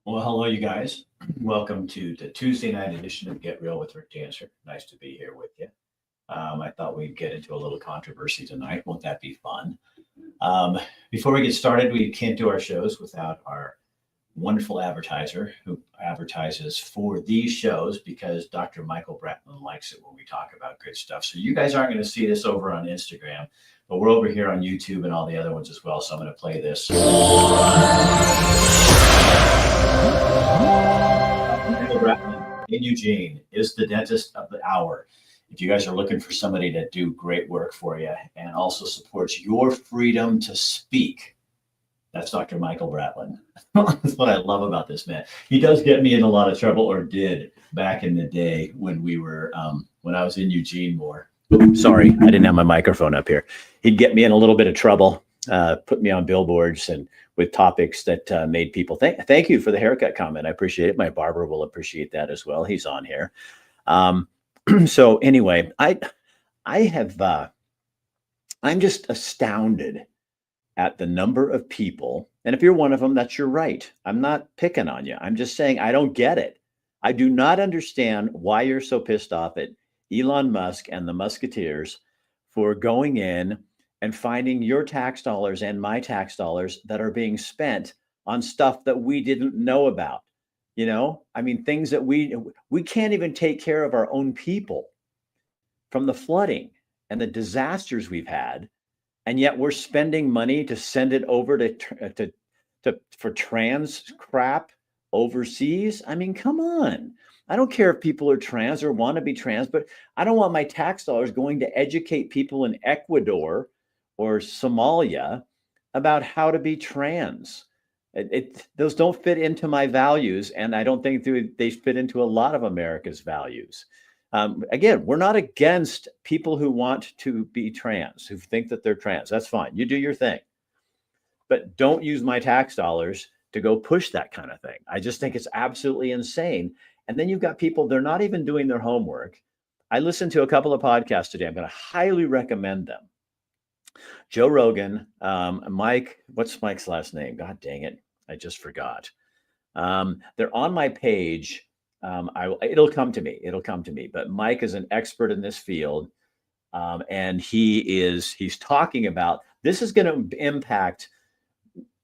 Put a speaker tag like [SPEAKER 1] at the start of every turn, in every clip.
[SPEAKER 1] Well, hello, you guys. Welcome to the Tuesday night edition of Get Real with Rick Dancer. Nice to be here with you. I thought we'd get into a little controversy tonight. Won't that be fun? Before we get started, we can't do our shows without our wonderful advertiser who advertises for these shows because Dr. Michael Bratman likes it when we talk about good stuff. So you guys aren't going to see this over on Instagram, but we're over here on YouTube and all the other ones as well. So I'm going to play this. Michael Bratman in Eugene is the dentist of the hour. If you guys are looking for somebody to do great work for you and also supports your freedom to speak, that's Dr. Michael Bratman. That's what I love about this man. He does get me in a lot of trouble, or did back in the day when we were when I was in Eugene more. Oops, sorry, I didn't have my microphone up here. He'd get me in a little bit of trouble, put me on billboards and with topics that made people thank you for the haircut comment. I appreciate it. My barber will appreciate that as well. He's on here. So anyway, I'm just astounded at the number of people. And if you're one of them, that's your right. I'm not picking on you. I'm just saying I don't get it. I do not understand why you're so pissed off at Elon Musk and the Musketeers for going in and finding your tax dollars and my tax dollars that are being spent on stuff that we didn't know about. You know, I mean, things that we can't even take care of our own people from the flooding and the disasters we've had. And yet we're spending money to send it over for trans crap overseas. I mean, come on. I don't care if people are trans or want to be trans, but I don't want my tax dollars going to educate people in Ecuador or Somalia about how to be trans. Those don't fit into my values, and I don't think they fit into a lot of America's values. Again, we're not against people who want to be trans, who think that they're trans. That's fine. You do your thing. But don't use my tax dollars to go push that kind of thing. I just think it's absolutely insane. And then you've got people, they're not even doing their homework. I listened to a couple of podcasts today. I'm going to highly recommend them. Joe Rogan, Mike, what's Mike's last name? God dang it. I just forgot. They're on my page. It'll come to me. It'll come to me. But Mike is an expert in this field. And he's talking about this is going to impact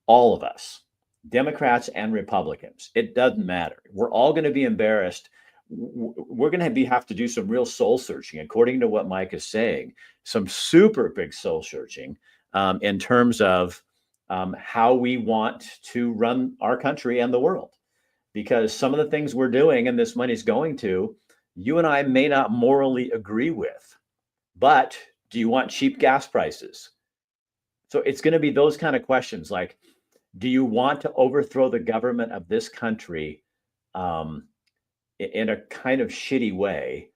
[SPEAKER 1] all of us, Democrats and Republicans. It doesn't matter. We're all going to be embarrassed. We're going to have to do some real soul searching, according to what Mike is saying, some super big soul searching in terms of how we want to run our country and the world. Because some of the things we're doing and this money's going to, you and I may not morally agree with. But do you want cheap gas prices? So it's going to be those kind of questions like, do you want to overthrow the government of this country in a kind of shitty way,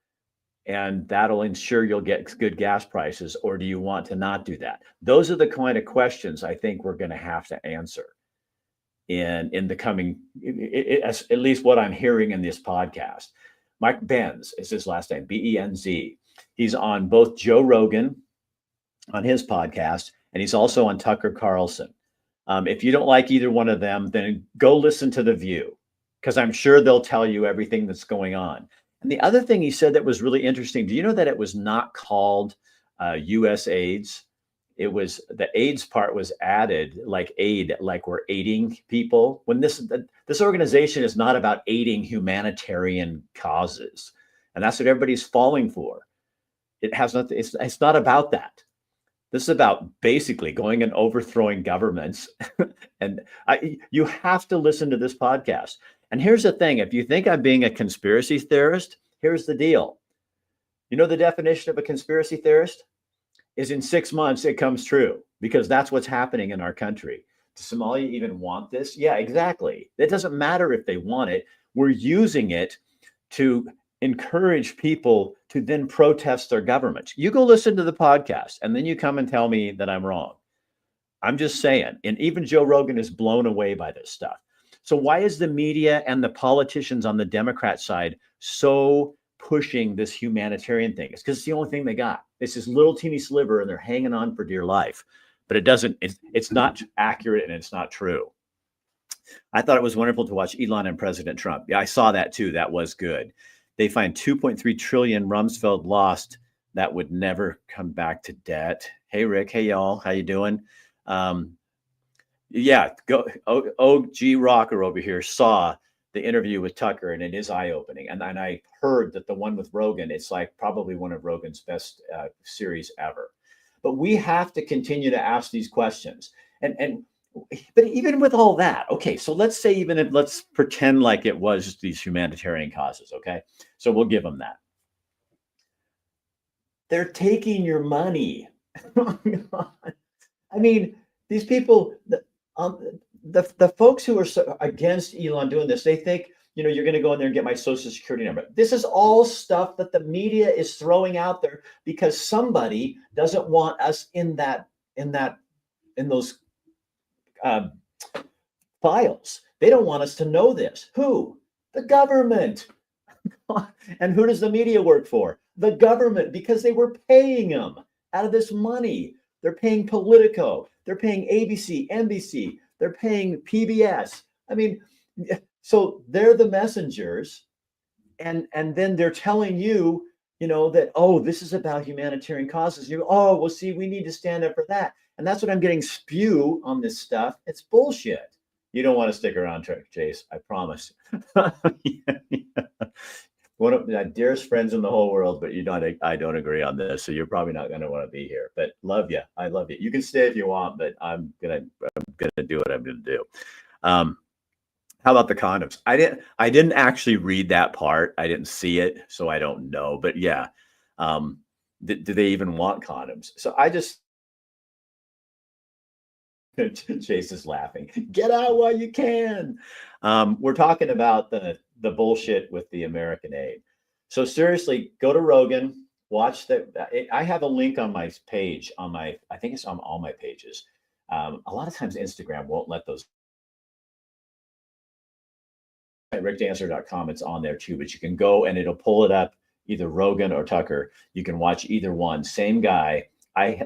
[SPEAKER 1] and that'll ensure you'll get good gas prices, or do you want to not do that? Those are the kind of questions I think we're going to have to answer in the coming, at least what I'm hearing in this podcast. Mike Benz is his last name, Benz. He's on both Joe Rogan on his podcast, and he's also on Tucker Carlson. If you don't like either one of them, then go listen to The View, because I'm sure they'll tell you everything that's going on. And the other thing he said that was really interesting, do you know that it was not called U.S. AIDS? It was, the AIDS part was added like aid, like we're aiding people. When this organization is not about aiding humanitarian causes. And that's what everybody's falling for. It has not, it's not about that. This is about basically going and overthrowing governments. And you have to listen to this podcast. And here's the thing. If you think I'm being a conspiracy theorist, here's the deal. You know, the definition of a conspiracy theorist is in 6 months, it comes true, because that's what's happening in our country. Does Somalia even want this? Yeah, exactly. It doesn't matter if they want it. We're using it to encourage people to then protest their government. You go listen to the podcast and then you come and tell me that I'm wrong. I'm just saying. And even Joe Rogan is blown away by this stuff. So why is the media and the politicians on the Democrat side so pushing this humanitarian thing? It's because it's the only thing they got. It's this little teeny sliver and they're hanging on for dear life. But it's not accurate and it's not true. I thought it was wonderful to watch Elon and President Trump. Yeah, I saw that too. That was good. They find 2.3 trillion Rumsfeld lost that would never come back to debt. Hey Rick, hey y'all, how you doing? Um, yeah, go OG Rocker over here saw the interview with Tucker and it is eye-opening. And I heard that the one with Rogan, it's like probably one of Rogan's best series ever. But we have to continue to ask these questions. And but even with all that, okay, so let's say even if let's pretend like it was these humanitarian causes, okay? So we'll give them that. They're taking your money. I mean, these people, the folks who are against Elon doing this, they think, you're going to go in there and get my social security number. This is all stuff that the media is throwing out there because somebody doesn't want us in those files. They don't want us to know this. Who? The government. And who does the media work for? The government, because they were paying them out of this money. They're paying Politico. They're paying ABC, NBC. They're paying PBS. I mean, so they're the messengers. And then they're telling you, that, oh, this is about humanitarian causes. Well, see, we need to stand up for that. And that's what I'm getting spew on this stuff. It's bullshit. You don't want to stick around, Chase. I promise. One of my dearest friends in the whole world, but I don't agree on this. So you're probably not going to want to be here, but love you. I love you. You can stay if you want, but I'm going to do what I'm going to do. How about the condoms? I didn't actually read that part. I didn't see it, so I don't know, but yeah. Do they even want condoms? So I just, Chase is laughing. Get out while you can. We're talking about the bullshit with the American aid. So seriously, go to Rogan, watch I have a link on my page I think it's on all my pages. A lot of times Instagram won't let those. At rickdancer.com, it's on there too, but you can go and it'll pull it up, either Rogan or Tucker. You can watch either one, same guy.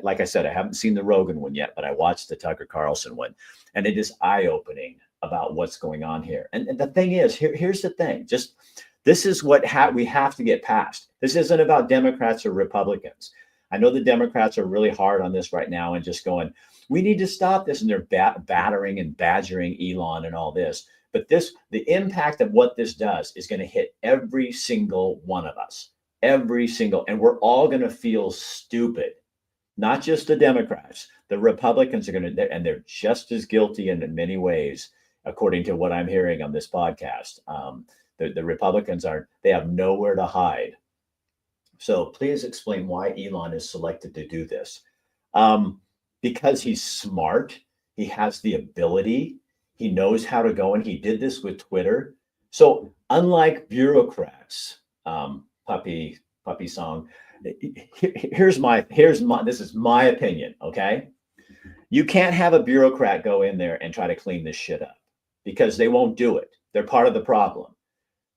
[SPEAKER 1] Like I said, I haven't seen the Rogan one yet, but I watched the Tucker Carlson one, and it is eye-opening about what's going on here. And the thing is, here's the thing. This is what we have to get past. This isn't about Democrats or Republicans. I know the Democrats are really hard on this right now and just going, we need to stop this. And they're battering and badgering Elon and all this. But the impact of what this does is going to hit every single one of us, and we're all going to feel stupid. Not just the Democrats, the Republicans are going to, and they're just as guilty in many ways, according to what I'm hearing on this podcast. The Republicans they have nowhere to hide. So please explain why Elon is selected to do this. Because he's smart, he has the ability, he knows how to go, and he did this with Twitter. So unlike bureaucrats, puppy song, this is my opinion, okay? You can't have a bureaucrat go in there and try to clean this shit up because they won't do it. They're part of the problem.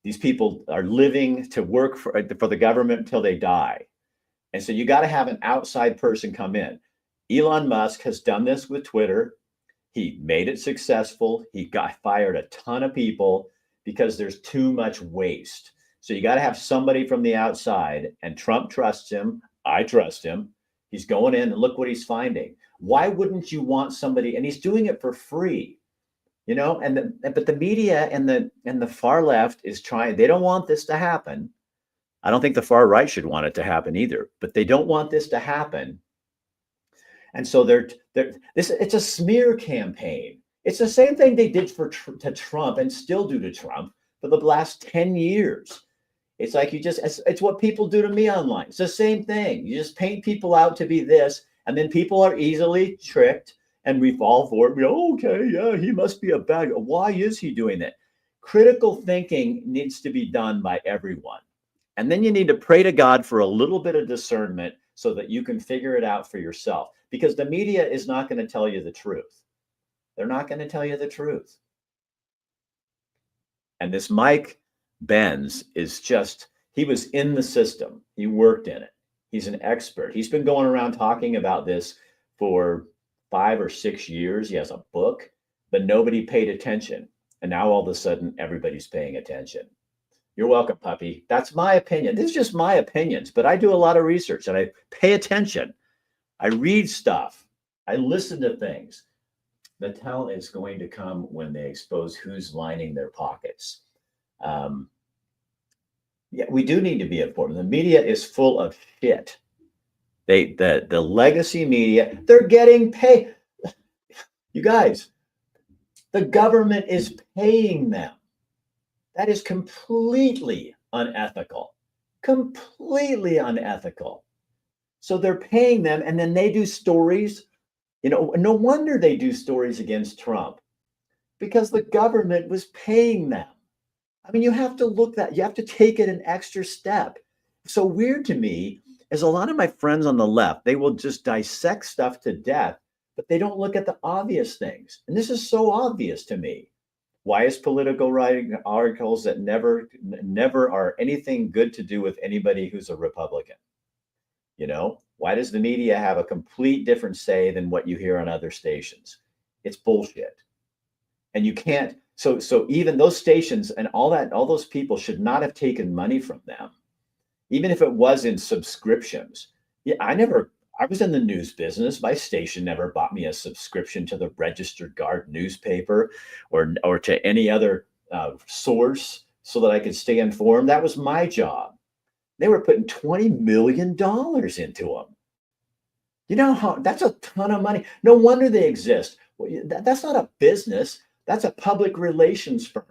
[SPEAKER 1] These people are living to work for the government until they die. And so you got to have an outside person come in. Elon Musk has done this with Twitter. He made it successful. He fired a ton of people because there's too much waste. So you got to have somebody from the outside, and Trump trusts him. I trust him. He's going in and look what he's finding. Why wouldn't you want somebody? And he's doing it for free, but the media and the far left is trying. They don't want this to happen. I don't think the far right should want it to happen either, but they don't want this to happen. And so it's a smear campaign. It's the same thing they did to Trump and still do to Trump for the last 10 years. It's like it's what people do to me online. It's the same thing. You just paint people out to be this, and then people are easily tricked and we fall for it. Okay, yeah, he must be a bad guy. Why is he doing that? Critical thinking needs to be done by everyone. And then you need to pray to God for a little bit of discernment so that you can figure it out for yourself, because the media is not going to tell you the truth. They're not going to tell you the truth. And this Mike Benz he was in the system. He worked in it. He's an expert. He's been going around talking about this for 5 or 6 years. He has a book, but nobody paid attention. And now all of a sudden, everybody's paying attention. You're welcome, puppy. That's my opinion. This is just my opinions, but I do a lot of research and I pay attention. I read stuff. I listen to things. The tell is going to come when they expose who's lining their pockets. Um, yeah, we do need to be informed. The media is full of shit. The legacy media, they're getting paid. You guys, the government is paying them. That is completely unethical. Completely unethical. So they're paying them, and then they do stories. No wonder they do stories against Trump because the government was paying them. I mean, you have to take it an extra step. So weird to me is a lot of my friends on the left, they will just dissect stuff to death, but they don't look at the obvious things. And this is so obvious to me. Why is political writing articles that never are anything good to do with anybody who's a Republican? Why does the media have a complete different say than what you hear on other stations? It's bullshit. And you can't, so even those stations and all those people should not have taken money from them, even if it was in subscriptions. Yeah, I was in the news business. My station never bought me a subscription to the Registered Guard newspaper or to any other source so that I could stay informed. That was my job. They were putting $20 million into them. You know how that's a ton of money. No wonder they exist. Well, that's not a business. That's a public relations firm.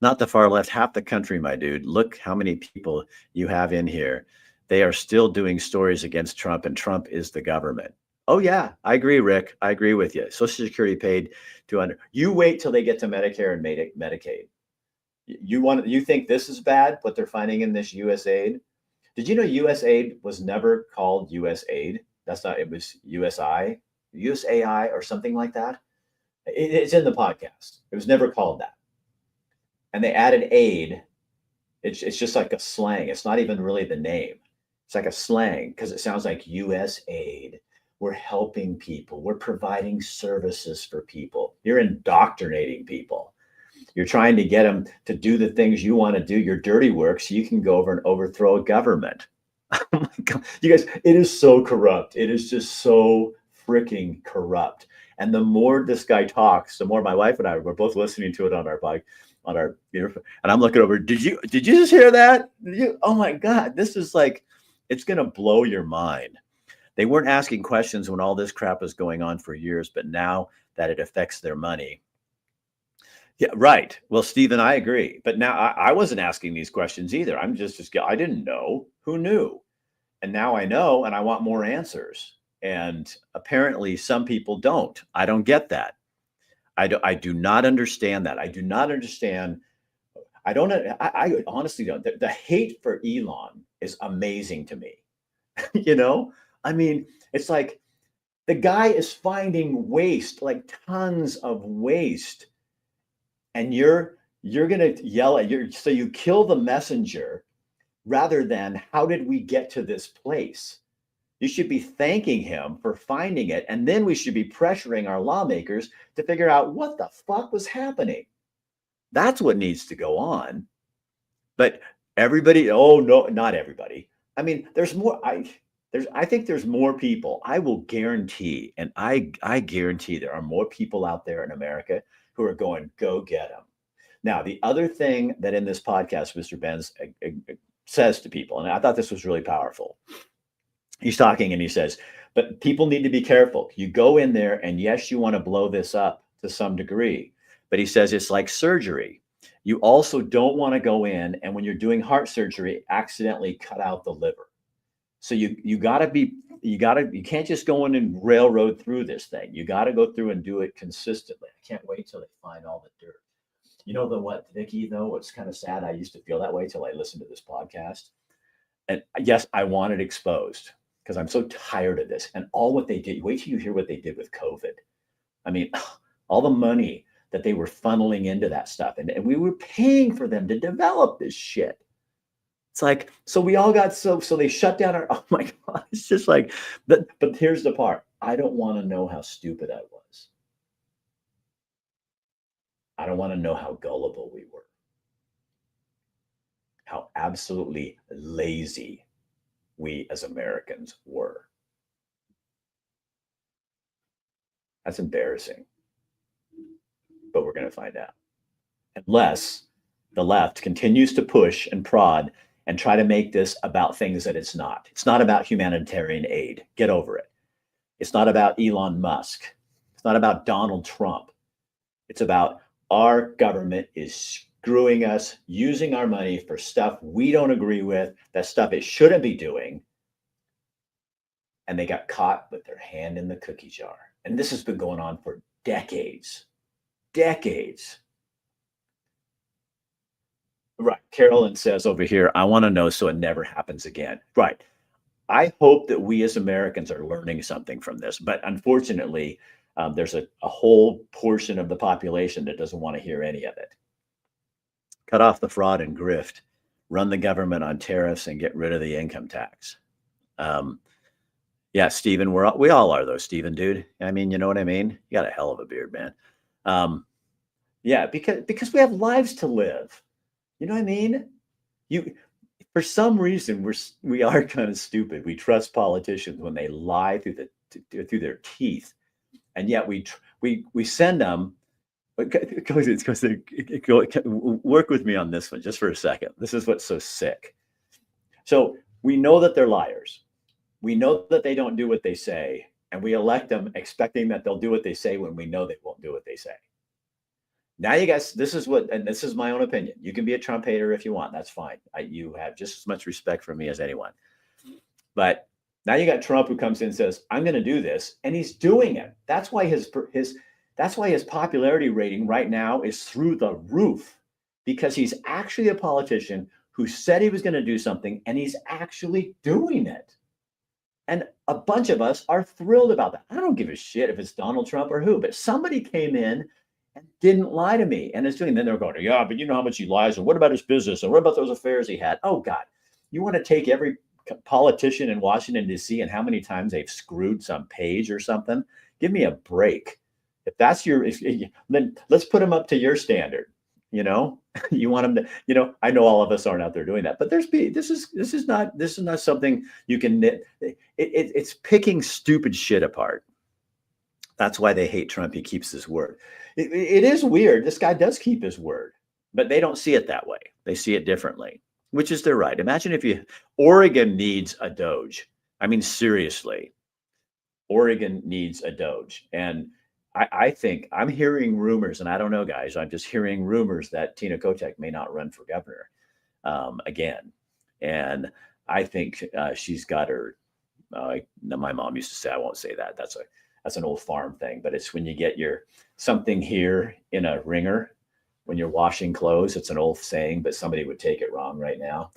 [SPEAKER 1] Not the far left, half the country, my dude. Look how many people you have in here. They are still doing stories against Trump, and Trump is the government. Oh yeah, I agree, Rick. I agree with you. Social Security paid $200. You wait till they get to Medicare and Medicaid. You think this is bad? What they're finding in this U.S. aid? Did you know U.S. aid was never called U.S. aid? That's not. It was USI, USAI, or something like that. It's in the podcast. It was never called that. And they added aid. It's just like a slang. It's not even really the name. It's like a slang because it sounds like U.S. aid. We're helping people. We're providing services for people. You're indoctrinating people. You're trying to get them to do the things you want to do, your dirty work, so you can go over and overthrow a government. Oh my God. You guys, it is so corrupt. It is just so freaking corrupt. And the more this guy talks, the more my wife and I were both listening to it on our bike, and I'm looking over. Did you just hear that? Oh my God, this is like, it's gonna blow your mind. They weren't asking questions when all this crap was going on for years, but now that it affects their money. Yeah, right. Well, Stephen, I agree. But now I wasn't asking these questions either. I'm just I didn't know. Who knew? And now I know, and I want more answers. And apparently some people don't. I don't get that. I do not understand that. I do not understand. I honestly don't. The hate for Elon is amazing to me. I mean, it's like the guy is finding waste, like tons of waste. And you're gonna yell at so you kill the messenger rather than how did we get to this place? You should be thanking him for finding it, and then we should be pressuring our lawmakers to figure out what the fuck was happening. That's what needs to go on. But everybody, oh no, not everybody. I mean, there's more. I think there's more people. I will guarantee, and I guarantee there are more people out there in America who are going, go get them. Now, the other thing that in this podcast, Mr. Benz says to people, and I thought this was really powerful. He's talking and he says, but people need to be careful. You go in there and yes, you want to blow this up to some degree, but he says it's like surgery. You also don't want to go in and when you're doing heart surgery, accidentally cut out the liver. So you can't just go in and railroad through this thing. You got to go through and do it consistently. I can't wait till they find all the dirt. You know what, Vicky, though, it's kind of sad. I used to feel that way till I listened to this podcast. And yes, I want it exposed because I'm so tired of this. And all what they did, wait till you hear what they did with COVID. I mean, all the money that they were funneling into that stuff. And we were paying for them to develop this shit. It's like, so we all got so they shut down our, oh my God, it's just like, but here's the part. I don't want to know how stupid I was. I don't want to know how gullible we were, how absolutely lazy we as Americans were. That's embarrassing, but we're going to find out. Unless the left continues to push and prod and try to make this about things that it's not. It's not about humanitarian aid. Get over it. It's not about Elon Musk. It's not about Donald Trump. It's about our government is screwing us, using our money for stuff we don't agree with, that stuff it shouldn't be doing. And they got caught with their hand in the cookie jar. And this has been going on for decades. Decades. Right. Carolyn says over here, I want to know so it never happens again. Right. I hope that we as Americans are learning something from this. But unfortunately, there's a whole portion of the population that doesn't want to hear any of it. Cut off the fraud and grift, run the government on tariffs, and get rid of the income tax. Yeah, Stephen, we all are though, Stephen, dude. I mean, you know what I mean? You got a hell of a beard, man. Yeah, because we have lives to live. You know what I mean? For some reason, we are kind of stupid. We trust politicians when they lie through their teeth, and yet we send them. Work with me on this one just for a second. This is what's so sick. So we know that they're liars. We know that they don't do what they say, and we elect them expecting that they'll do what they say when we know they won't do what they say. Now, you guys, this is my own opinion. You can be a Trump hater if you want. That's fine. You have just as much respect for me as anyone. But now you got Trump who comes in and says, I'm going to do this. And he's doing it. That's why his popularity rating right now is through the roof, because he's actually a politician who said he was going to do something, and he's actually doing it. And a bunch of us are thrilled about that. I don't give a shit if it's Donald Trump or who, but somebody came in and didn't lie to me and is doing. Then they're going, yeah, but you know how much he lies, and what about his business, and what about those affairs he had? Oh God, you want to take every politician in Washington D.C. and how many times they've screwed some page or something? Give me a break. If that's then let's put him up to your standard. You know, you want him to. You know, I know all of us aren't out there doing that, but this is not something you can. It's picking stupid shit apart. That's why they hate Trump. He keeps his word. It is weird. This guy does keep his word, but they don't see it that way. They see it differently, which is their right. Imagine if Oregon needs a Doge. I mean, seriously, Oregon needs a Doge. And I think I'm hearing rumors, and I don't know, guys, I'm just hearing rumors that Tina Kotek may not run for governor again. And I think she's got her, my mom used to say, I won't say that. That's an old farm thing, but it's when you get your something here in a wringer when you're washing clothes. It's an old saying, but somebody would take it wrong right now.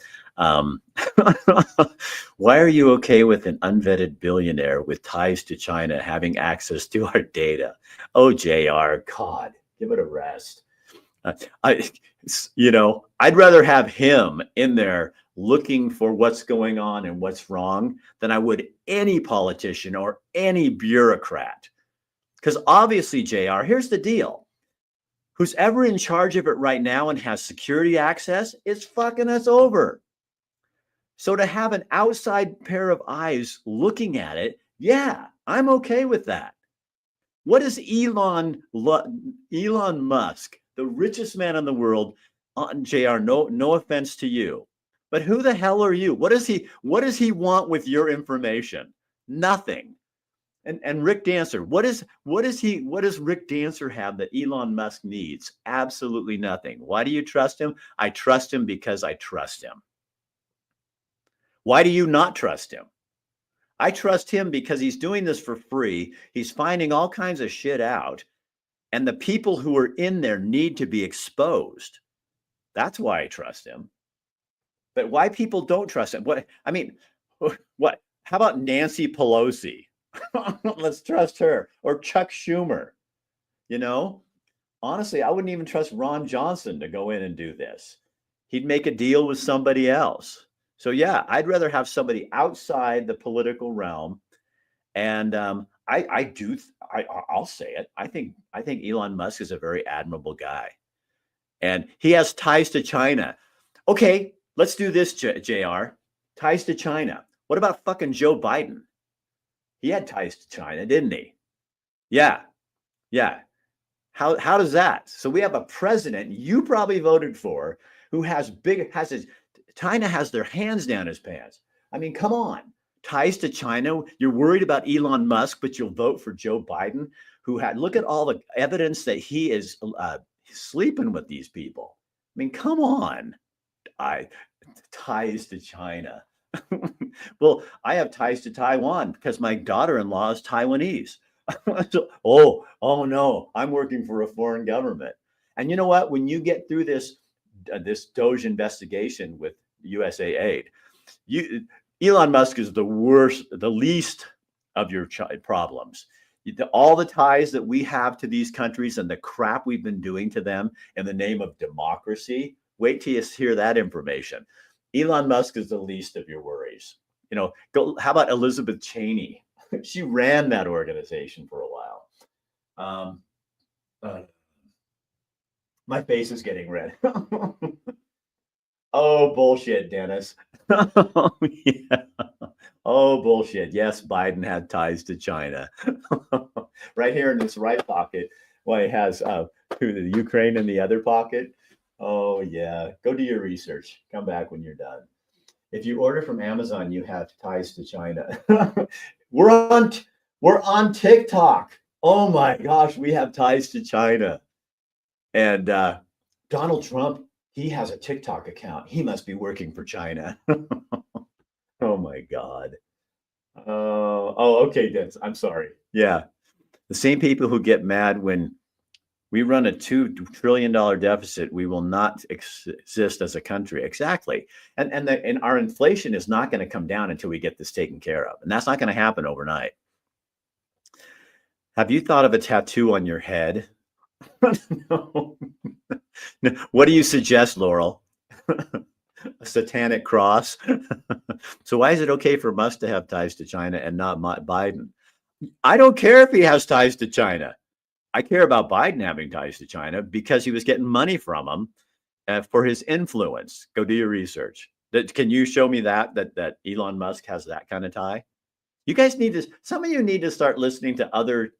[SPEAKER 1] Why are you okay with an unvetted billionaire with ties to China having access to our data? Oh, JR, God, give it a rest. I'd rather have him in there looking for what's going on and what's wrong than I would any politician or any bureaucrat. Because obviously, JR, here's the deal. Who's ever in charge of it right now and has security access is fucking us over. So to have an outside pair of eyes looking at it, yeah, I'm okay with that. What is Elon Musk, the richest man in the world, JR, no offense to you, but who the hell are you? What does he want with your information? Nothing. And Rick Dancer, what does Rick Dancer have that Elon Musk needs? Absolutely nothing. Why do you trust him? I trust him because I trust him. Why do you not trust him? I trust him because he's doing this for free. He's finding all kinds of shit out. And the people who are in there need to be exposed. That's why I trust him. But why people don't trust him? What? How about Nancy Pelosi? Let's trust her. Or Chuck Schumer. You know, honestly, I wouldn't even trust Ron Johnson to go in and do this. He'd make a deal with somebody else. So yeah, I'd rather have somebody outside the political realm. And I'll say it. I think Elon Musk is a very admirable guy. And he has ties to China. Okay, let's do this, JR. Ties to China. What about fucking Joe Biden? He had ties to China, didn't he? Yeah, yeah. How does that? So we have a president you probably voted for who has his China has their hands down his pants. I mean, come on. Ties to China. You're worried about Elon Musk, but you'll vote for Joe Biden, who had look at all the evidence that he is sleeping with these people. I mean, come on. Ties to China. Well, I have ties to Taiwan because my daughter-in-law is Taiwanese. So, oh no, I'm working for a foreign government. And you know what? When you get through this Doge investigation with USA Aid, Elon Musk is the worst, the least of your problems. All the ties that we have to these countries and the crap we've been doing to them in the name of democracy. Wait till you hear that information. Elon Musk is the least of your worries. How about Elizabeth Cheney? She ran that organization for a while. My face is getting red. Oh, bullshit, Dennis. Oh, yeah. Oh, bullshit. Yes, Biden had ties to China. Right here in this right pocket. Well, he has the Ukraine in the other pocket. Oh, yeah. Go do your research. Come back when you're done. If you order from Amazon, you have ties to China. We're on TikTok. Oh my gosh, we have ties to China. And Donald Trump, he has a TikTok account. He must be working for China. Oh my God. Okay, Dennis. I'm sorry. Yeah. The same people who get mad when we run a $2 trillion deficit, we will not exist as a country. Exactly. And our inflation is not going to come down until we get this taken care of. And that's not going to happen overnight. Have you thought of a tattoo on your head? No. What do you suggest, Laurel? A satanic cross? So why is it okay for Musk to have ties to China and not Biden? I don't care if he has ties to China. I care about Biden having ties to China because he was getting money from them for his influence. Go do your research. Can you show me that Elon Musk has that kind of tie? You guys some of you need to start listening to other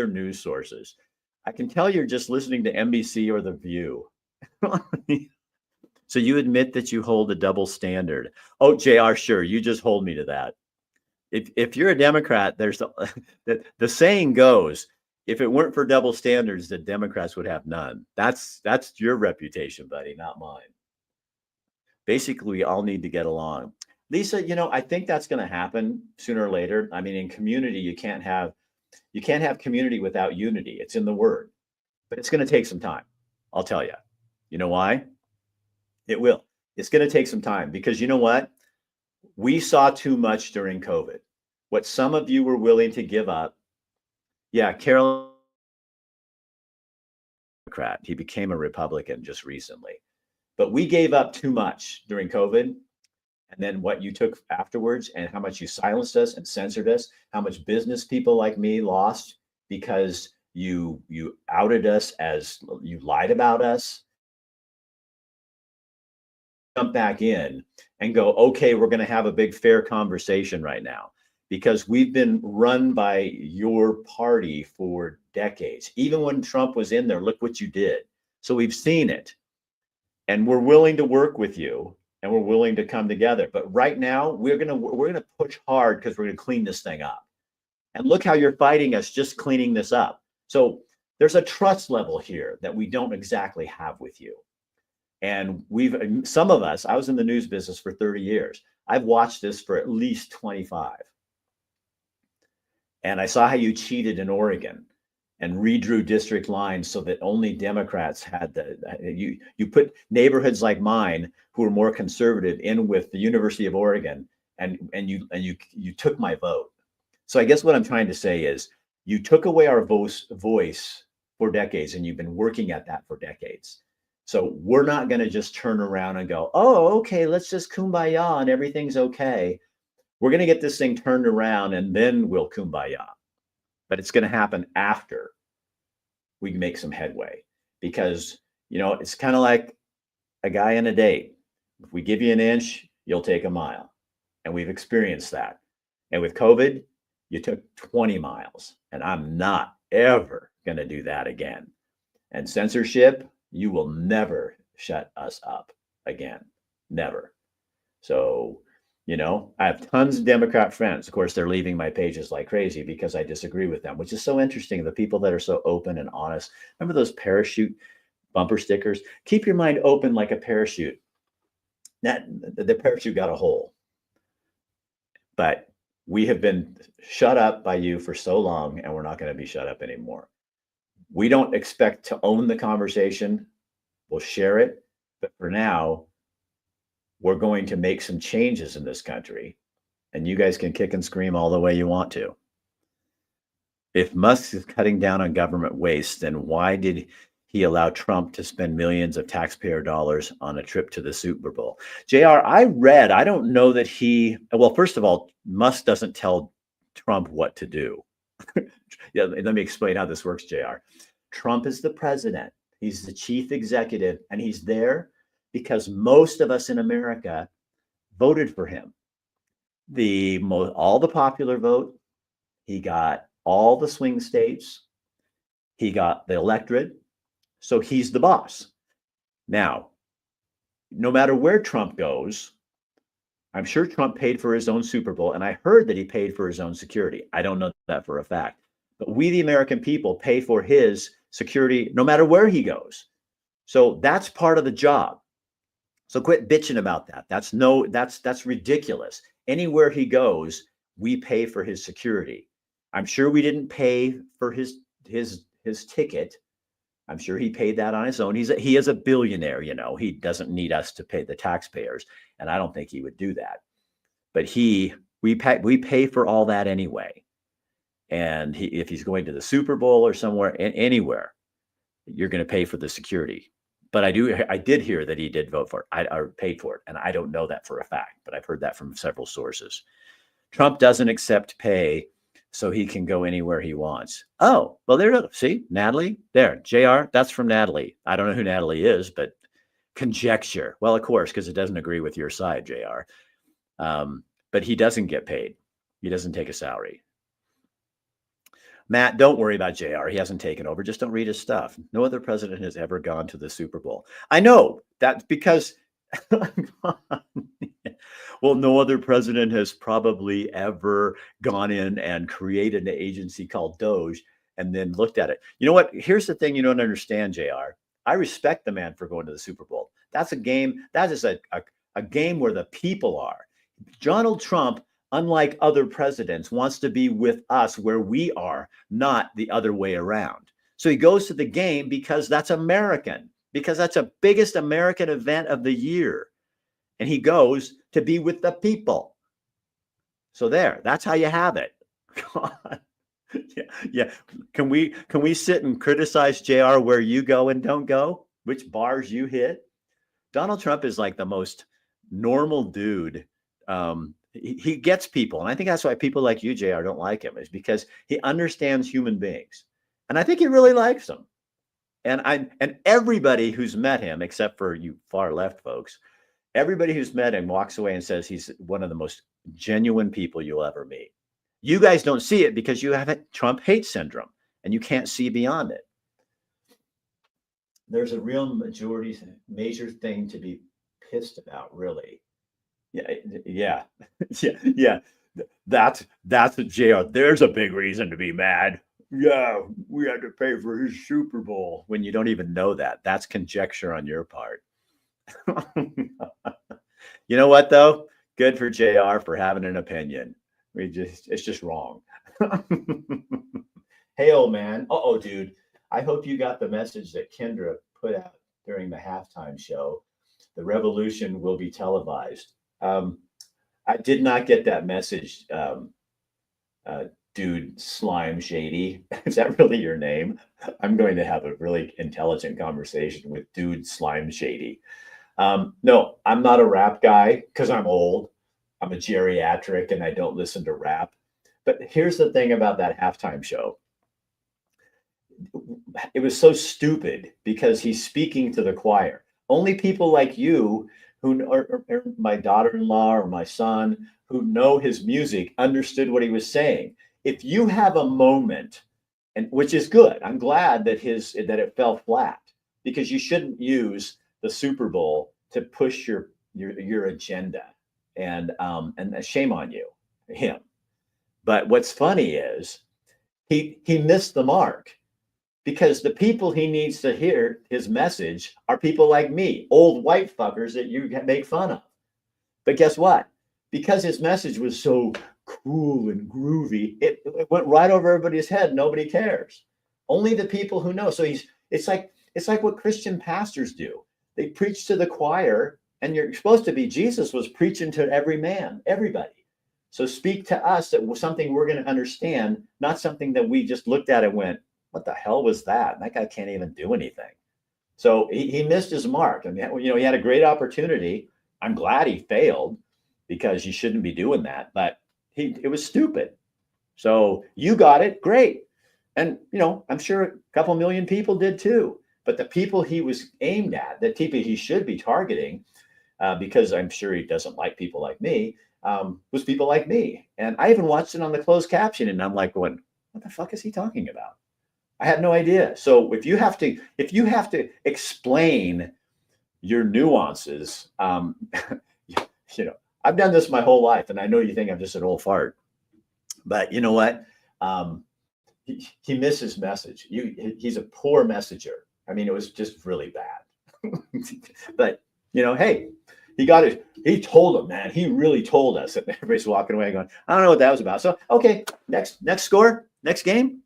[SPEAKER 1] news sources. I can tell you're just listening to NBC or The View. So you admit that you hold a double standard. Oh, JR, sure. You just hold me to that. If you're a Democrat, there's the saying goes, if it weren't for double standards, the Democrats would have none. That's your reputation, buddy, not mine. Basically, we all need to get along. Lisa, I think that's going to happen sooner or later. I mean, in community, you can't have community without unity. It's in the word, but it's going to take some time. I'll tell you. You know why? It will. It's going to take some time because you know what? We saw too much during COVID. What some of you were willing to give up. Yeah, Carol, Democrat. He became a Republican just recently. But we gave up too much during COVID. And then what you took afterwards and how much you silenced us and censored us, how much business people like me lost because you outed us as you lied about us. Jump back in and go, okay, we're going to have a big fair conversation right now because we've been run by your party for decades. Even when Trump was in there, look what you did. So we've seen it and we're willing to work with you and we're willing to come together. But right now we're going to push hard because we're going to clean this thing up. And look how you're fighting us just cleaning this up. So there's a trust level here that we don't exactly have with you. And some of us, I was in the news business for 30 years. I've watched this for at least 25. And I saw how you cheated in Oregon and redrew district lines so that only Democrats had you put neighborhoods like mine who are more conservative in with the University of Oregon and you took my vote. So I guess what I'm trying to say is you took away our voice for decades and you've been working at that for decades. So we're not going to just turn around and go, oh, okay, let's just kumbaya and everything's okay. We're going to get this thing turned around and then we'll kumbaya. But it's going to happen after we make some headway because It's kind of like a guy in a date. If we give you an inch, you'll take a mile. And we've experienced that. And with COVID, you took 20 miles. And I'm not ever going to do that again. And censorship, you will never shut us up again. Never. So, I have tons of Democrat friends. Of course, they're leaving my pages like crazy because I disagree with them, which is so interesting. The people that are so open and honest. Remember those parachute bumper stickers? Keep your mind open like a parachute. The parachute got a hole. But we have been shut up by you for so long, and we're not going to be shut up anymore. We don't expect to own the conversation. We'll share it. But for now, we're going to make some changes in this country, and you guys can kick and scream all the way you want to. If Musk is cutting down on government waste, then why did he allow Trump to spend millions of taxpayer dollars on a trip to the Super Bowl? JR, I don't know that well, first of all, Musk doesn't tell Trump what to do. Yeah, let me explain how this works, JR. Trump is the president. He's the chief executive, and he's there because most of us in America voted for him. All the popular vote, he got all the swing states, he got the electorate, so he's the boss. Now, no matter where Trump goes, I'm sure Trump paid for his own Super Bowl, and I heard that he paid for his own security. I don't know that for a fact, but we, the American people, pay for his security no matter where he goes. So that's part of the job. So quit bitching about that. That's ridiculous. Anywhere he goes, we pay for his security. I'm sure we didn't pay for his ticket. I'm sure he paid that on his own. He is a billionaire, he doesn't need us to pay the taxpayers. And I don't think he would do that. But we pay for all that anyway. And if he's going to the Super Bowl or somewhere, anywhere, you're going to pay for the security. But I did hear that he did vote for it, or paid for it. And I don't know that for a fact, but I've heard that from several sources. Trump doesn't accept pay, so he can go anywhere he wants. Oh, well, there, see, Natalie, there, JR, that's from Natalie. I don't know who Natalie is, but conjecture. Well, of course, because it doesn't agree with your side, JR. But he doesn't get paid. He doesn't take a salary. Matt, don't worry about JR. He hasn't taken over. Just don't read his stuff. No other president has ever gone to the Super Bowl. I know that's because, well, no other president has probably ever gone in and created an agency called Doge and then looked at it. You know what? Here's the thing you don't understand, JR. I respect the man for going to the Super Bowl. That's a game. That is a game where the people are. Donald Trump, unlike other presidents, wants to be with us where we are, not the other way around. So he goes to the game because that's American, because that's the biggest American event of the year. And he goes to be with the people. So that's how you have it. God. Yeah. Can we sit and criticize JR where you go and don't go? Which bars you hit? Donald Trump is like the most normal dude. He gets people. And I think that's why people like you, JR, don't like him, is because he understands human beings. And I think he really likes them. And everybody who's met him, except for you far left folks, everybody who's met him walks away and says he's one of the most genuine people you'll ever meet. You guys don't see it because you have Trump hate syndrome and you can't see beyond it. There's a real major thing to be pissed about, really. Yeah. That's a JR. There's a big reason to be mad. Yeah, we had to pay for his Super Bowl when you don't even know that. That's conjecture on your part. You know what, though? Good for JR for having an opinion. It's just wrong. Hey, old man. Uh-oh, dude. I hope you got the message that Kendra put out during the halftime show. The revolution will be televised. I did not get that message, dude Slime Shady. Is that really your name? I'm going to have a really intelligent conversation with dude Slime Shady. No, I'm not a rap guy because I'm old. I'm a geriatric and I don't listen to rap. But here's the thing about that halftime show. it was so stupid because he's speaking to the choir. Only people like you who or my daughter-in-law or my son who know his music understood what he was saying. If you have a moment, and which is good, I'm glad that it fell flat, because you shouldn't use the Super Bowl to push your agenda, and shame on you, him. But what's funny is he missed the mark, because the people he needs to hear his message are people like me, old white fuckers that you make fun of. But guess what? Because his message was so cool and groovy, it went right over everybody's head. Nobody cares. Only the people who know. So it's like what Christian pastors do. They preach to the choir, and you're supposed to be. Jesus was preaching to every man, everybody. So speak to us that was something we're going to understand, not something that we just looked at and went, what the hell was that? That guy can't even do anything. So he missed his mark. I mean, he had a great opportunity. I'm glad he failed, because you shouldn't be doing that. But it was stupid. So you got it, great. And I'm sure a couple million people did too. But the people he was aimed at, the people he should be targeting, because I'm sure he doesn't like people like me, was people like me. And I even watched it on the closed caption, and I'm like going, what the fuck is he talking about? I had no idea. So if you have to explain your nuances, I've done this my whole life, and I know you think I'm just an old fart, but you know what? He missed his message. He's a poor messenger. I mean, it was just really bad. But hey, he got it. He told him, man. He really told us, and everybody's walking away going, I don't know what that was about. So okay, next score, next game.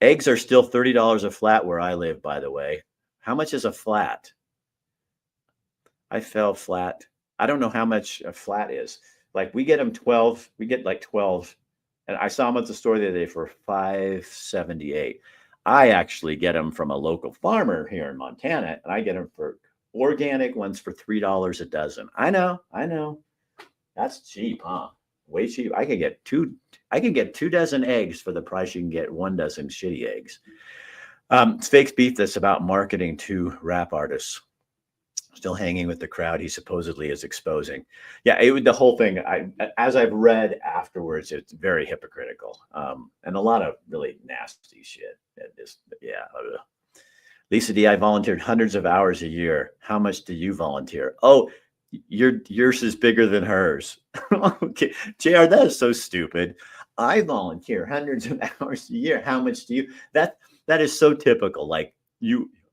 [SPEAKER 1] Eggs are still $30 a flat where I live, by the way. How much is a flat? I fell flat. I don't know how much a flat is. Like we get them 12. We get like 12. And I saw them at the store the other day for $5.78. I actually get them from a local farmer here in Montana, and I get them for organic ones for $3 a dozen. I know. That's cheap, huh? Way cheap. I can get two dozen eggs for the price you can get 1 dozen shitty eggs. It's fake beef that's about marketing to rap artists. Still hanging with the crowd he supposedly is exposing. Yeah, the whole thing, as I've read afterwards, it's very hypocritical, and a lot of really nasty shit. Lisa D, I volunteered hundreds of hours a year. How much do you volunteer? Oh, yours is bigger than hers. Okay, JR, that is so stupid. I volunteer hundreds of hours a year. How much do you? That is so typical. Like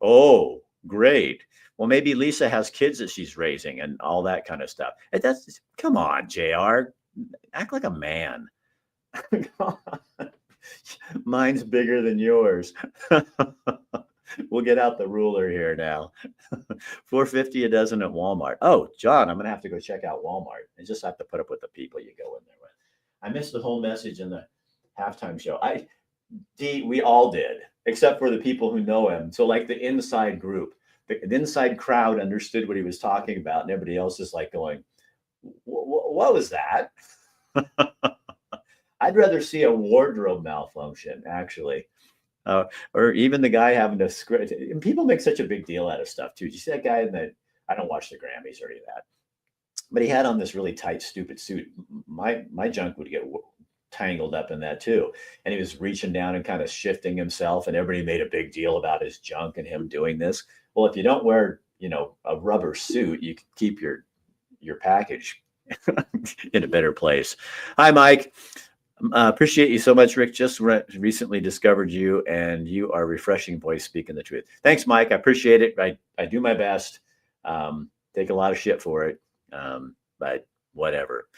[SPEAKER 1] oh, great. Well, maybe Lisa has kids that she's raising and all that kind of stuff. Come on, JR, act like a man. Mine's bigger than yours. We'll get out the ruler here now. $4.50 a dozen at Walmart. Oh, John, I'm going to have to go check out Walmart. I just have to put up with the people you go in there with. I missed the whole message in the halftime show. We all did, except for the people who know him. So like the inside group, the inside crowd understood what he was talking about, and everybody else is like going, what was that? I'd rather see a wardrobe malfunction, actually. Or even the guy having to script. And people make such a big deal out of stuff too. Did you see that guy I don't watch the Grammys or any of that, but he had on this really tight, stupid suit. My junk would get tangled up in that too. And he was reaching down and kind of shifting himself, and everybody made a big deal about his junk and him doing this. Well, if you don't wear, a rubber suit, you can keep your package in a better place. Hi, Mike. Appreciate you so much, Rick. Just recently discovered you, and you are a refreshing voice speaking the truth. Thanks, Mike. I appreciate it. I do my best. Take a lot of shit for it, but whatever.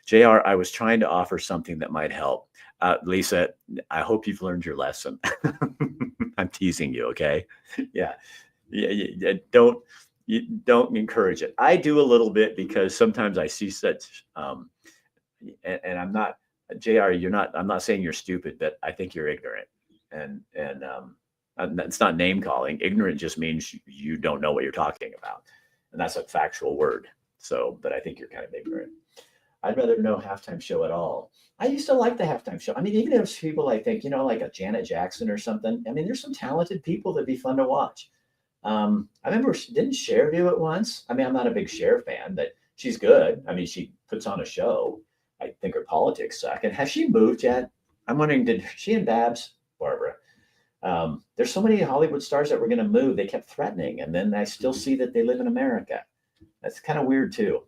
[SPEAKER 1] JR, I was trying to offer something that might help. Lisa, I hope you've learned your lesson. I'm teasing you, okay? Yeah. Don't encourage it. I do a little bit because sometimes I see such, and I'm not. JR, I'm not saying you're stupid, but I think you're ignorant. And it's not name calling. Ignorant just means you don't know what you're talking about. And that's a factual word. So, but I think you're kind of ignorant. I'd rather no halftime show at all. I used to like the halftime show. I mean, even if it's people I think, like a Janet Jackson or something. I mean, there's some talented people that'd be fun to watch. I remember, didn't Cher do it once? I mean, I'm not a big Cher fan, but she's good. I mean, she puts on a show. I think her politics suck. And has she moved yet? I'm wondering, did she and Barbara? There's so many Hollywood stars that were going to move. They kept threatening, and then I still see that they live in America. That's kind of weird too.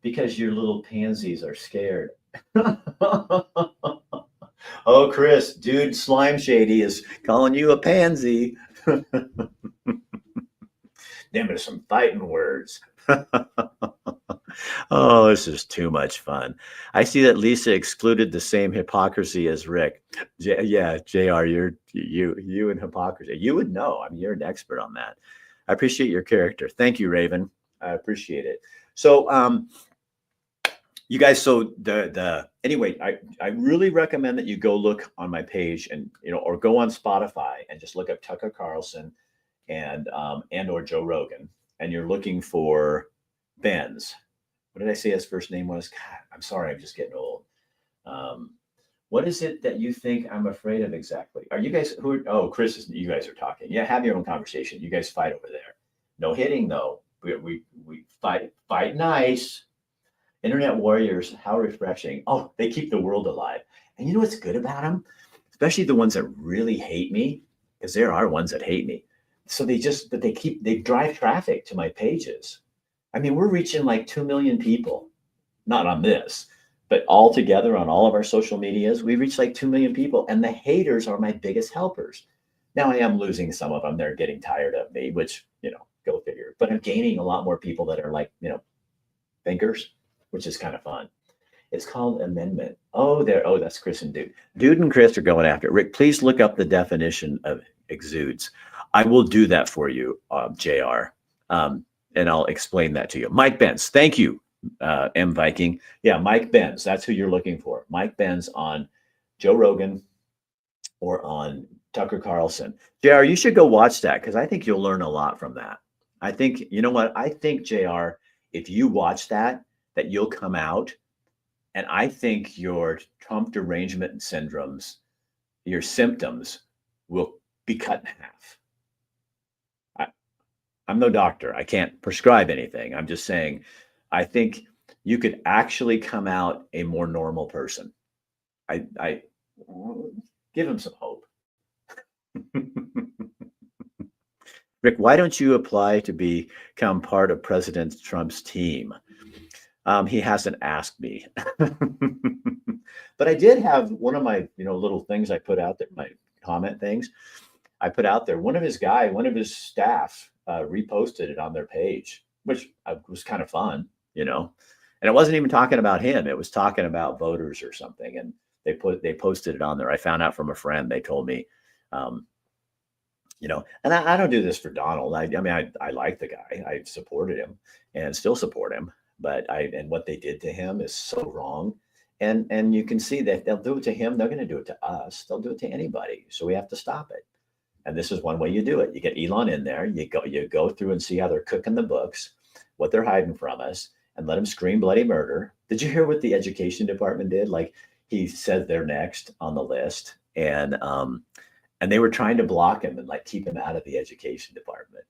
[SPEAKER 1] Because your little pansies are scared. Oh, Chris, dude, Slime Shady is calling you a pansy. Damn, there's some fighting words. Oh, this is too much fun. I see that Lisa excluded the same hypocrisy as Rick. Yeah, JR, you and hypocrisy. You would know. I mean, you're an expert on that. I appreciate your character. Thank you, Raven. I appreciate it. So, you guys, so anyway, I really recommend that you go look on my page and or go on Spotify and just look up Tucker Carlson and or Joe Rogan, and you're looking for Benz. What did I say his first name was? God, I'm sorry, I'm just getting old. What is it that you think I'm afraid of exactly? Are you guys Chris, you guys are talking. Yeah, have your own conversation. You guys fight over there. No hitting though. We fight nice. Internet warriors, how refreshing. Oh, they keep the world alive. And you know what's good about them? Especially the ones that really hate me, because there are ones that hate me. So they drive traffic to my pages. I mean, we're reaching like 2 million people, not on this, but all together on all of our social medias, we reach like 2 million people. And the haters are my biggest helpers. Now I am losing some of them. They're getting tired of me, which, go figure. But I'm gaining a lot more people that are like, thinkers, which is kind of fun. It's called amendment. Oh, that's Chris and Dude. Dude and Chris are going after it. Rick, please look up the definition of exudes. I will do that for you, JR. And I'll explain that to you. Mike Benz, thank you, M Viking. Yeah, Mike Benz, that's who you're looking for. Mike Benz on Joe Rogan or on Tucker Carlson. JR, you should go watch that because I think you'll learn a lot from that. I think, you know what? I think, JR, if you watch that you'll come out, and I think your Trump derangement syndromes, your symptoms will be cut in half. I'm no doctor. I can't prescribe anything. I'm just saying, I think you could actually come out a more normal person. I give him some hope. Rick, why don't you apply to become part of President Trump's team? He hasn't asked me, but I did have one of my, little things I put out there, my comment things I put out there. One of his staff reposted it on their page, which was kind of fun, and it wasn't even talking about him. It was talking about voters or something. And they posted it on there. I found out from a friend. They told me, and I don't do this for Donald. I mean, I like the guy. I supported him and still support him. But and what they did to him is so wrong. And you can see that they'll do it to him. They're going to do it to us. They'll do it to anybody. So we have to stop it. And this is one way you do it. You get Elon in there. You go through and see how they're cooking the books, what they're hiding from us, and let them scream bloody murder. Did you hear what the education department did? Like, he said they're next on the list, and they were trying to block him and like keep him out of the education department.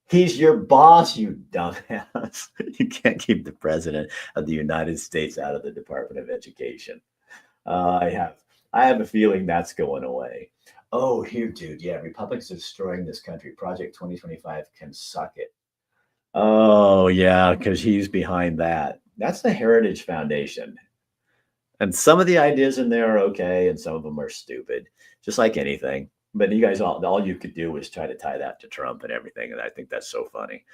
[SPEAKER 1] He's your boss, you dumbass. You can't keep the president of the United States out of the Department of Education. I have a feeling that's going away. Oh, here, dude. Yeah, Republicans are destroying this country. Project 2025 can suck it. Oh, yeah, because he's behind that. That's the Heritage Foundation. And some of the ideas in there are okay, and some of them are stupid, just like anything. But you guys, all you could do was try to tie that to Trump and everything. And I think that's so funny.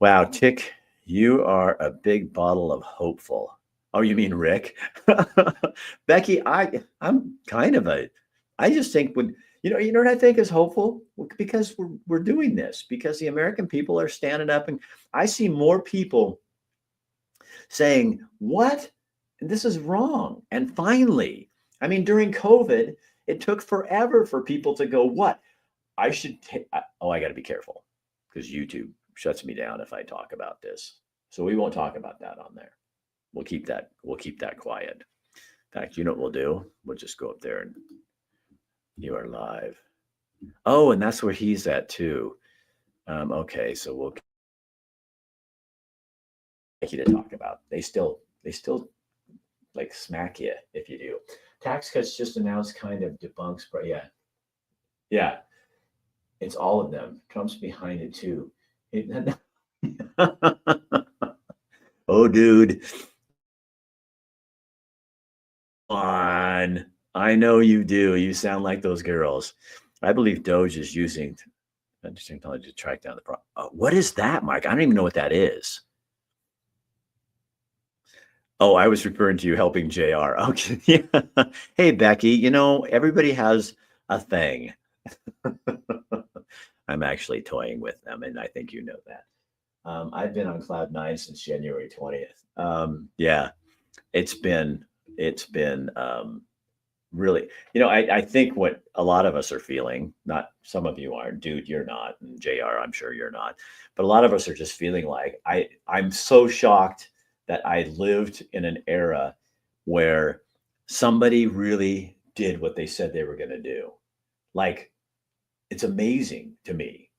[SPEAKER 1] Wow, Tick, you are a big bottle of hopeful. Oh, you mean Rick? Becky, I'm kind of I just think you know what I think is hopeful? Because we're doing this, because the American people are standing up, and I see more people saying, what? This is wrong. And finally, I mean, during COVID, it took forever for people to go, what? I should I got to be careful because YouTube shuts me down if I talk about this. So we won't talk about that on there. we'll keep that quiet. In fact, you know what we'll do? We'll just go up there and you are live. Oh, and that's where he's at too. Okay, so we'll get you to talk about. They still like smack you if you do. Tax cuts just announced kind of debunks, but yeah, it's all of them. Trump's behind it too. Oh, dude, on. I know you do. You sound like those girls. I believe Doge is using technology to track down the problem. What is that, Mike? I don't even know what that is. Oh, I was referring to you helping JR. Okay. Yeah. Hey, Becky, you know, everybody has a thing. I'm actually toying with them, and I think you know that. I've been on cloud nine since January 20th. Yeah, it's been really, you know, I think what a lot of us are feeling, not some of you aren't, dude, you're not, and JR, I'm sure you're not, but a lot of us are just feeling like I'm so shocked that I lived in an era where somebody really did what they said they were going to do. Like, it's amazing to me.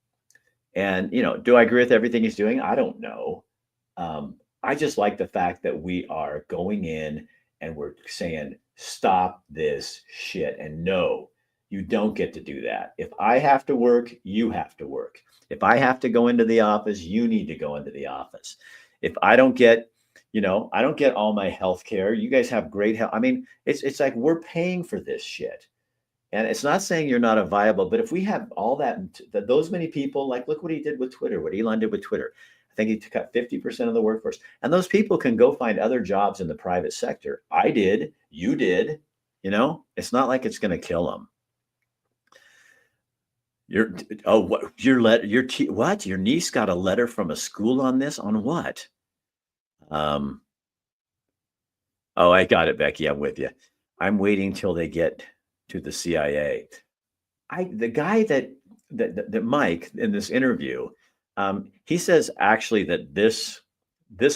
[SPEAKER 1] And, you know, do I agree with everything he's doing? I don't know. I just like the fact that we are going in and we're saying, stop this shit. And no, you don't get to do that. If I have to work, you have to work. If I have to go into the office, you need to go into the office. If I don't get, you know, I don't get all my health care. You guys have great health. I mean, it's like we're paying for this shit. And it's not saying you're not a viable, but if we have all that, those many people, like look what he did with Twitter, what Elon did with Twitter. I think he cut 50% of the workforce. And those people can go find other jobs in the private sector. I did, you did, you know, it's not like it's going to kill them. What? Your niece got a letter from a school on this? On what? Oh, I got it, Becky. I'm with you. I'm waiting till they get to the CIA. The guy that Mike in this interview, he says actually that this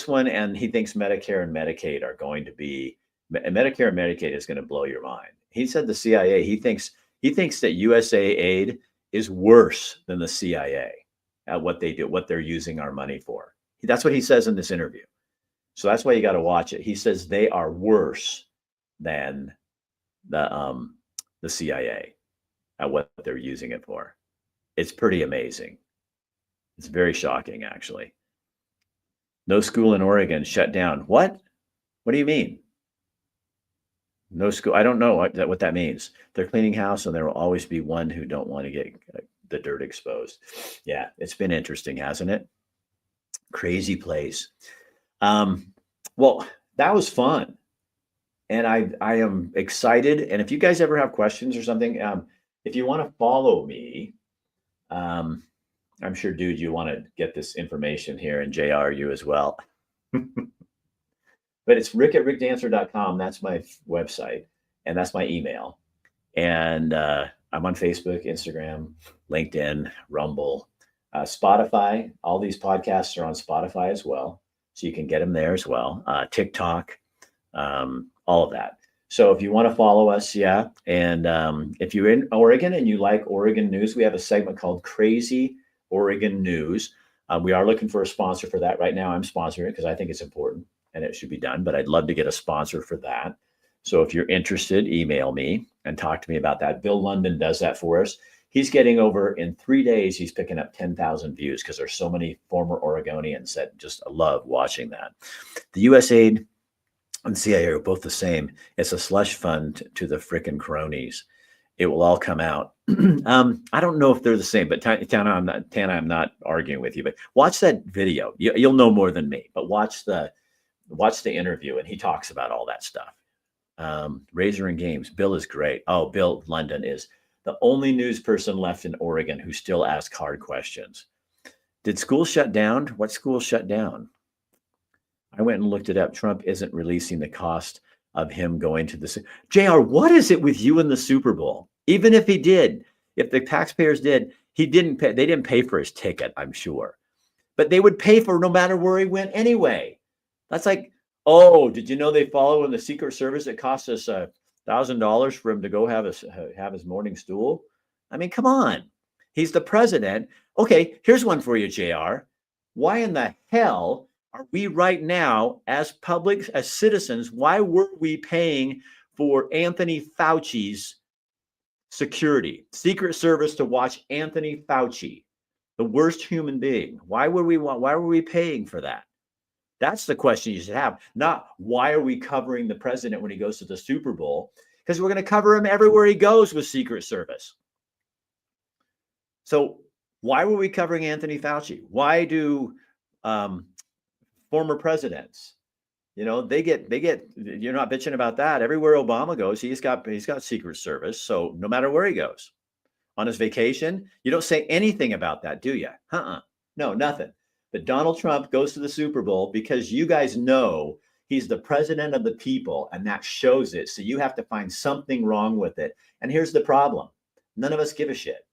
[SPEAKER 1] one, and he thinks Medicare and Medicaid are going to be Medicare and Medicaid is going to blow your mind. He said the CIA. He thinks that USA aid is worse than the CIA at what they do, what they're using our money for. That's what he says in this interview. So that's why you got to watch it. He says they are worse than the CIA at what they're using it for. It's pretty amazing. It's very shocking, actually. No school in Oregon shut down. What? What do you mean? No school. I don't know what that means. They're cleaning house, and there will always be one who don't want to get the dirt exposed. Yeah, it's been interesting, hasn't it? Crazy place. Well, that was fun. And I am excited. And if you guys ever have questions or something, if you want to follow me, I'm sure, dude, you want to get this information here, and JR, you as well. But it's rick@rickdancer.com. That's my website, and that's my email. And I'm on Facebook, Instagram, LinkedIn, Rumble, Spotify. All these podcasts are on Spotify as well, so you can get them there as well. TikTok, all of that. So if you want to follow us, yeah. And if you're in Oregon and you like Oregon news, we have a segment called Crazy Oregon News. We are looking for a sponsor for that right now. I'm sponsoring it because I think it's important and it should be done, but I'd love to get a sponsor for that. So if you're interested, email me and talk to me about that. Bill London does that for us. He's getting over in 3 days, he's picking up 10,000 views because there's so many former Oregonians that just love watching that. The USAID and CIA are both the same. It's a slush fund to the frickin' cronies. It will all come out. I don't know if they're the same, but Tana, I'm not arguing with you, but watch that video. You'll know more than me, but watch the interview, and he talks about all that stuff. Razor and Games. Bill is great. Oh, Bill London is the only news person left in Oregon who still asks hard questions. Did schools shut down? What schools shut down? I went and looked it up. Trump isn't releasing the cost of him going to the JR. What is it with you in the Super Bowl? Even if he did, if the taxpayers did, he didn't pay. They didn't pay for his ticket, I'm sure, but they would pay for no matter where he went anyway. That's like, Oh, did you know they follow in the Secret Service? It costs us $1,000 for him to go have his morning stool. I mean, come on. He's the president. Okay, here's one for you, JR. Why in the hell are we right now, as citizens, why were we paying for Anthony Fauci's security, Secret Service to watch Anthony Fauci, the worst human being? Why were we paying for that? That's the question you should have. Not why are we covering the president when he goes to the Super Bowl? Because we're going to cover him everywhere he goes with Secret Service. So why were we covering Anthony Fauci? Why do former presidents, they get, you're not bitching about that. Everywhere Obama goes, he's got Secret Service. So no matter where he goes on his vacation, you don't say anything about that, do you? No, nothing. But Donald Trump goes to the Super Bowl because you guys know he's the president of the people, and that shows it. So you have to find something wrong with it. And here's the problem. None of us give a shit.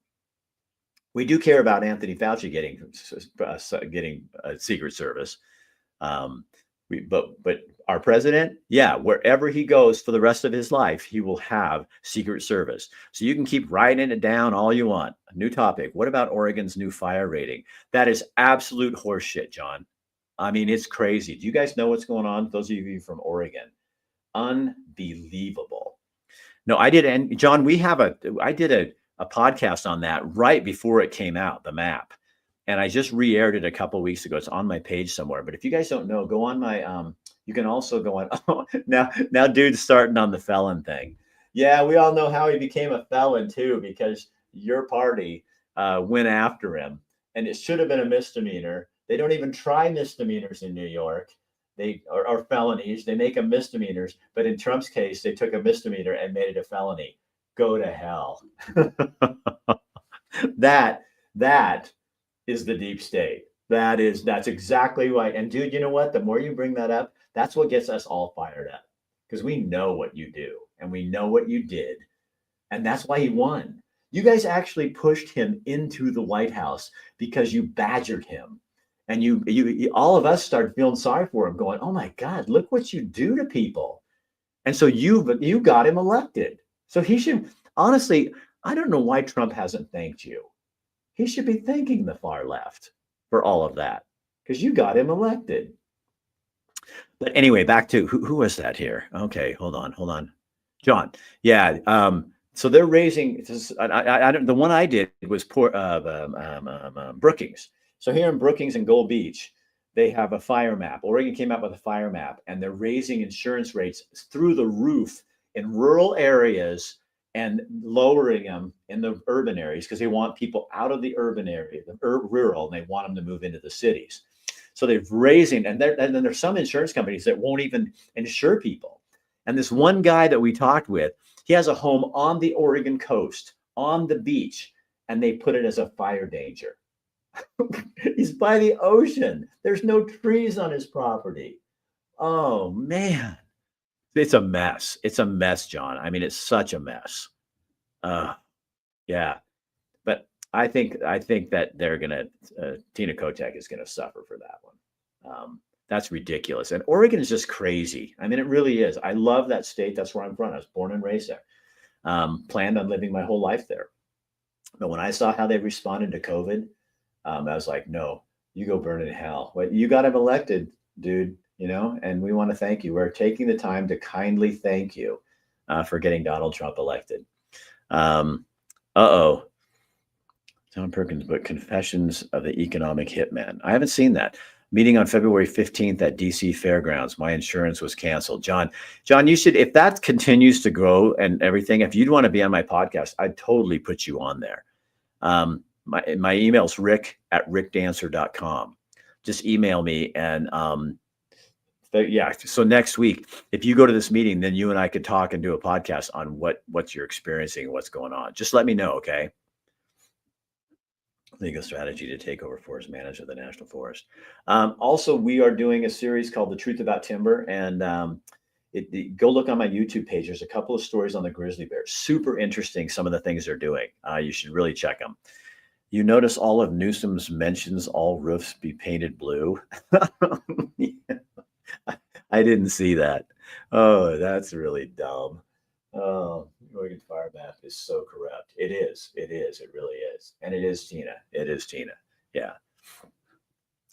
[SPEAKER 1] We do care about Anthony Fauci getting a Secret Service. But our president, yeah, wherever he goes for the rest of his life, he will have Secret Service. So you can keep writing it down all you want. A new topic. What about Oregon's new fire rating? That is absolute horseshit, John. I mean, it's crazy. Do you guys know what's going on? Those of you from Oregon, unbelievable. No, I did. And John, I did a podcast on that right before it came out, the map. And I just re-aired it a couple of weeks ago. It's on my page somewhere. But if you guys don't know, go on my, you can also go on. Oh, now dude's starting on the felon thing. Yeah, we all know how he became a felon too, because your party went after him. And it should have been a misdemeanor. They don't even try misdemeanors in New York. They are felonies. They make them misdemeanors. But in Trump's case, they took a misdemeanor and made it a felony. Go to hell. That is the deep state. That's exactly right. And dude, you know what? The more you bring that up, that's what gets us all fired up, because we know what you do and we know what you did. And that's why he won. You guys actually pushed him into the White House because you badgered him. And you all of us started feeling sorry for him, going, oh my God, look what you do to people. And so you got him elected. So he should, honestly, I don't know why Trump hasn't thanked you. He should be thanking the far left for all of that, because you got him elected. But anyway, back to who was that here? Okay, hold on. John. Yeah. So they're raising, the one I did was Brookings. So here in Brookings and Gold Beach, they have a fire map. Oregon came out with a fire map, and they're raising insurance rates through the roof in rural areas and lowering them in the urban areas, because they want people out of the urban area, the rural, and they want them to move into the cities. So they're raising, and then there's some insurance companies that won't even insure people. And this one guy that we talked with, he has a home on the Oregon coast, on the beach, and they put it as a fire danger. He's by the ocean. There's no trees on his property. Oh man. It's a mess. It's a mess, John. I mean, it's such a mess. Yeah. But I think that they're gonna Tina Kotek is gonna suffer for that one. That's ridiculous. And Oregon is just crazy. I mean, it really is. I love that state. That's where I'm from. I was born and raised there. Planned on living my whole life there. But when I saw how they responded to COVID, I was like, no, you go burn in hell. Well, you got him elected, dude. And we want to thank you. We're taking the time to kindly thank you for getting Donald Trump elected. Tom Perkins book, Confessions of the Economic Hitman. I haven't seen that. Meeting on February 15th at DC Fairgrounds. My insurance was canceled. John, you should, if that continues to grow and everything, if you'd want to be on my podcast, I'd totally put you on there. My email's rick@rickdancer.com. Just email me and yeah. So next week, if you go to this meeting, then you and I could talk and do a podcast on what you're experiencing and what's going on. Just let me know, okay? Legal strategy to take over forest management of the National Forest. Also, we are doing a series called The Truth About Timber, and go look on my YouTube page. There's a couple of stories on the grizzly bear. Super interesting, some of the things they're doing. You should really check them. You notice all of Newsom's mentions all roofs be painted blue. Yeah. I didn't see that. Oh, that's really dumb. Oh, Oregon Fire Map is so corrupt. It is. It is. It really is. And it is Tina. It is Tina. Yeah.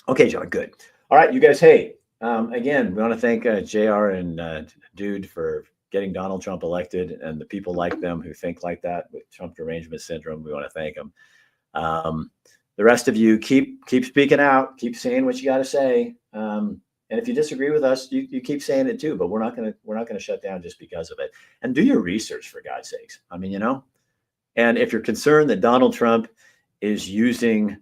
[SPEAKER 1] Okay, John. Good. All right, you guys. Hey, again, we want to thank Jr. and Dude for getting Donald Trump elected, and the people like them who think like that with Trump derangement syndrome. We want to thank them. The rest of you keep speaking out, keep saying what you got to say. And if you disagree with us, you keep saying it too. But we're not gonna shut down just because of it. And do your research, for God's sakes. I mean, And if you're concerned that Donald Trump is using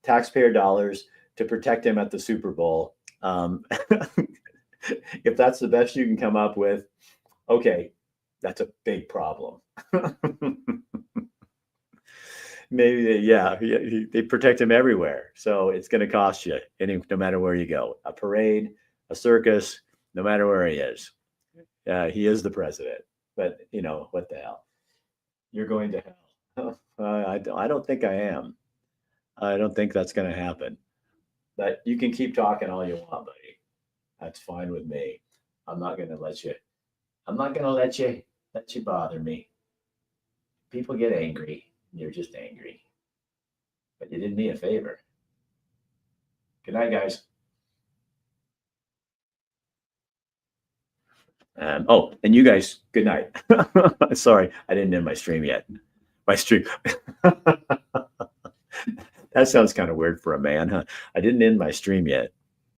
[SPEAKER 1] taxpayer dollars to protect him at the Super Bowl, if that's the best you can come up with, okay, that's a big problem. Maybe, they protect him everywhere. So it's going to cost you, no matter where you go. A parade, a circus, no matter where he is. He is the president. But, what the hell? You're going to hell. I don't think I am. I don't think that's going to happen. But you can keep talking all you want, buddy. That's fine with me. I'm not going to let you bother me. People get angry. You're just angry. But you did me a favor. Good night, guys. And you guys, good night. Sorry, I didn't end my stream yet. My stream. That sounds kind of weird for a man, huh? I didn't end my stream yet.